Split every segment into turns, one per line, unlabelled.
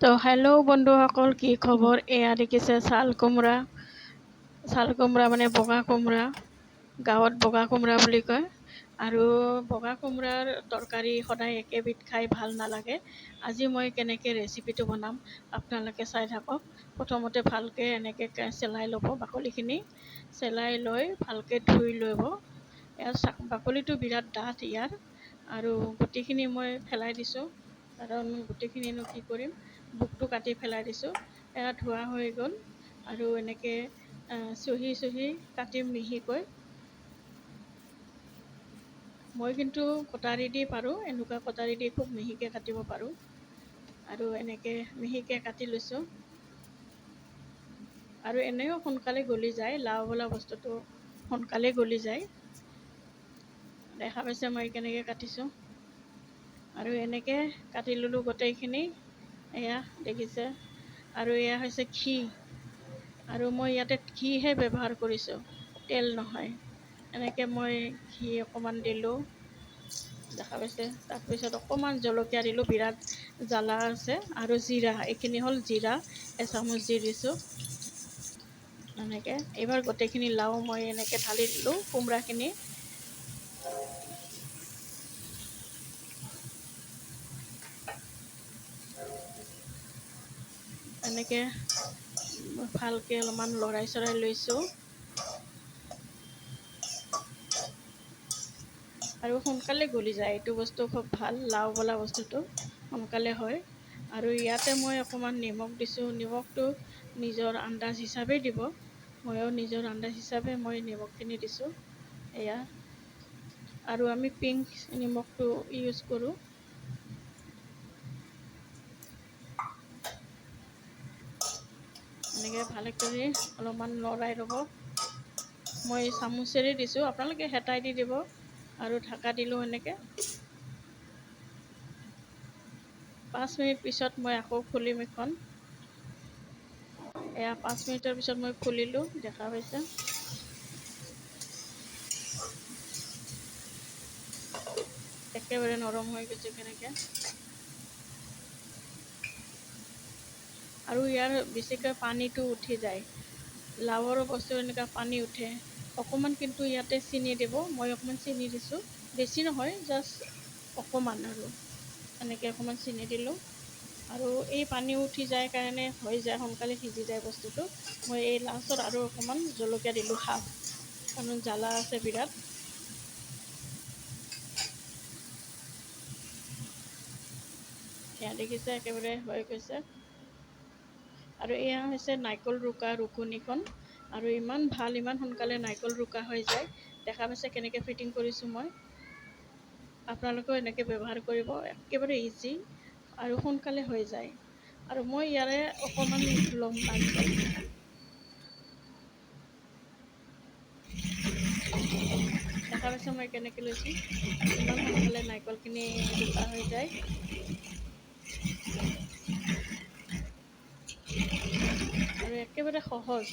তো হেল্ল' বন্ধুসকল, কি খবৰ? এয়া দেখিছে ছাল কোমৰা মানে বগা কোমৰা, গাঁৱত বগা কোমৰা বুলি কয়। আৰু বগা কোমৰাৰ তৰকাৰী সদায় একেবিধ খাই ভাল নালাগে। আজি মই কেনেকৈ ৰেচিপিটো বনাম আপোনালোকে চাই থাকক। প্ৰথমতে ভালকৈ এনেকৈ চেলাই ল'ব, বাকলিখিনি চেলাই লৈ ভালকৈ ধুই ল'ব। বাকলিটো বিৰাট ডাঠ ইয়াৰ, আৰু গুটিখিনি মই পেলাই দিছোঁ, কাৰণ গুটিখিনিনো কি কৰিম, বুকটো কাটি পেলাই দিছোঁ। এয়া ধোৱা হৈ গ'ল, আৰু এনেকৈ চহি কাটিম মিহিকৈ। মই কিন্তু কটাৰী দি পাৰোঁ, এনেকুৱা কটাৰী দি খুব মিহিকৈ কাটিব পাৰোঁ। আৰু এনেকৈ মিহিকৈ কাটি লৈছোঁ। আৰু এনেও সোনকালে গলি যায়, লাও বোলা বস্তুটো সোনকালে গলি যায়। দেখা পাইছে মই কেনেকৈ কাটিছোঁ। আৰু এনেকৈ কাটি ল'লোঁ গোটেইখিনি, এয়া দেখিছে। আৰু এয়া হৈছে ঘি, আৰু মই ইয়াতে ঘিহে ব্যৱহাৰ কৰিছোঁ, তেল নহয়। এনেকৈ মই ঘি অকণমান দিলোঁ, দেখা পাইছে। তাৰপিছত অকণমান জলকীয়া দিলোঁ, বিৰাট জ্বালা আছে। আৰু জিৰা, এইখিনি হ'ল জিৰা, এচামুচ দি দিছোঁ এনেকৈ। এইবাৰ গোটেইখিনি লাও মই এনেকৈ ঢালি দিলোঁ কোমৰাখিনি। এনেকৈ ভালকৈ অলপমান লৰাই চৰাই লৈছোঁ। আৰু সোনকালে গলি যায়, এইটো বস্তু খুব ভাল, লাও বোলা বস্তুটো সোনকালে হয়। আৰু ইয়াতে মই অকণমান নিমখ দিছোঁ। নিমখটো নিজৰ আন্দাজ হিচাপেই দিব, ময়ো নিজৰ আন্দাজ হিচাপে মই নিমখখিনি দিছোঁ। এয়া, আৰু আমি পিংক নিমখটো ইউজ কৰোঁ। এনেকৈ ভালে কৰি অলপমান লৰাই ল'ব। মই চামুচেৰে দিছোঁ, আপোনালোকে হেতাই দি দিব। আৰু ঢাকা দিলোঁ এনেকৈ। 5 মিনিট পিছত মই আকৌ খুলিম এইখন। এয়া 5 মিনিটৰ পিছত মই খুলিলোঁ, দেখা পাইছে। একেবাৰে নৰম হৈ গৈছে কেনেকৈ। আৰু ইয়াৰ বেছিকৈ পানীটো উঠি যায়, লাওৰ বস্তু এনেকুৱা পানী উঠে অকণমান। কিন্তু ইয়াতে চেনি দিব, মই অকণমান চেনি দিছোঁ, বেছি নহয়, জাষ্ট অকণমান। আৰু এনেকৈ অকণমান চেনি দিলোঁ। আৰু এই পানী উঠি যায় কাৰণে হৈ যায়, সোনকালে সিজি যায় বস্তুটো। মই এই লাষ্টত আৰু অকণমান জলকীয়া দিলোঁ, হাফ, কাৰণ জ্বালা আছে বিৰাট। এয়া দেখিছে, একেবাৰে হৈ গৈছে। আৰু এয়া হৈছে নাৰিকল ৰুকা ৰুকনিখন। আৰু ইমান ভাল, ইমান সোনকালে নাৰিকল ৰুকা হৈ যায়। দেখা পাইছে কেনেকৈ ফিটিং কৰিছোঁ মই। আপোনালোকেও এনেকৈ ব্যৱহাৰ কৰিব, একেবাৰে ইজি আৰু সোনকালে হৈ যায়। আৰু মই ইয়াৰে অকণমান ল'ম নাৰিকল। দেখা পাইছে মই কেনেকৈ লৈছোঁ, ইমান সোনকালে নাৰিকলখিনি ৰুকা হৈ যায়। আৰু একেবাৰে সহজ,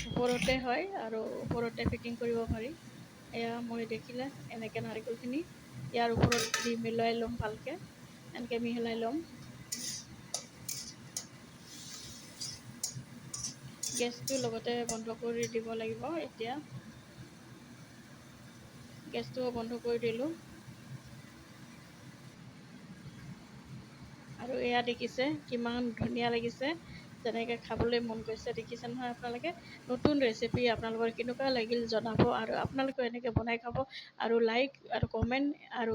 ওপৰতে হয় আৰু ওপৰতে ফিটিং কৰিব পাৰি। এয়া মই দেখিলে এনেকৈ নাৰিকলখিনি ইয়াৰ ওপৰত দি মিলাই ল'ম ভালকৈ, এনেকৈ মিহলাই ল'ম। গেছটো লগতে বন্ধ কৰি দিব লাগিব। এতিয়া গেছটো বন্ধ কৰি দিলোঁ। আৰু এয়া দেখিছে কিমান ধুনীয়া লাগিছে, যেনেকৈ খাবলৈ মন গৈছে। দেখিছে নহয় আপোনালোকে। নতুন ৰেচিপি, আপোনালোকৰ কেনেকুৱা লাগিল জনাব, আৰু আপোনালোকেও এনেকৈ বনাই খাব। আৰু লাইক আৰু কমেণ্ট আৰু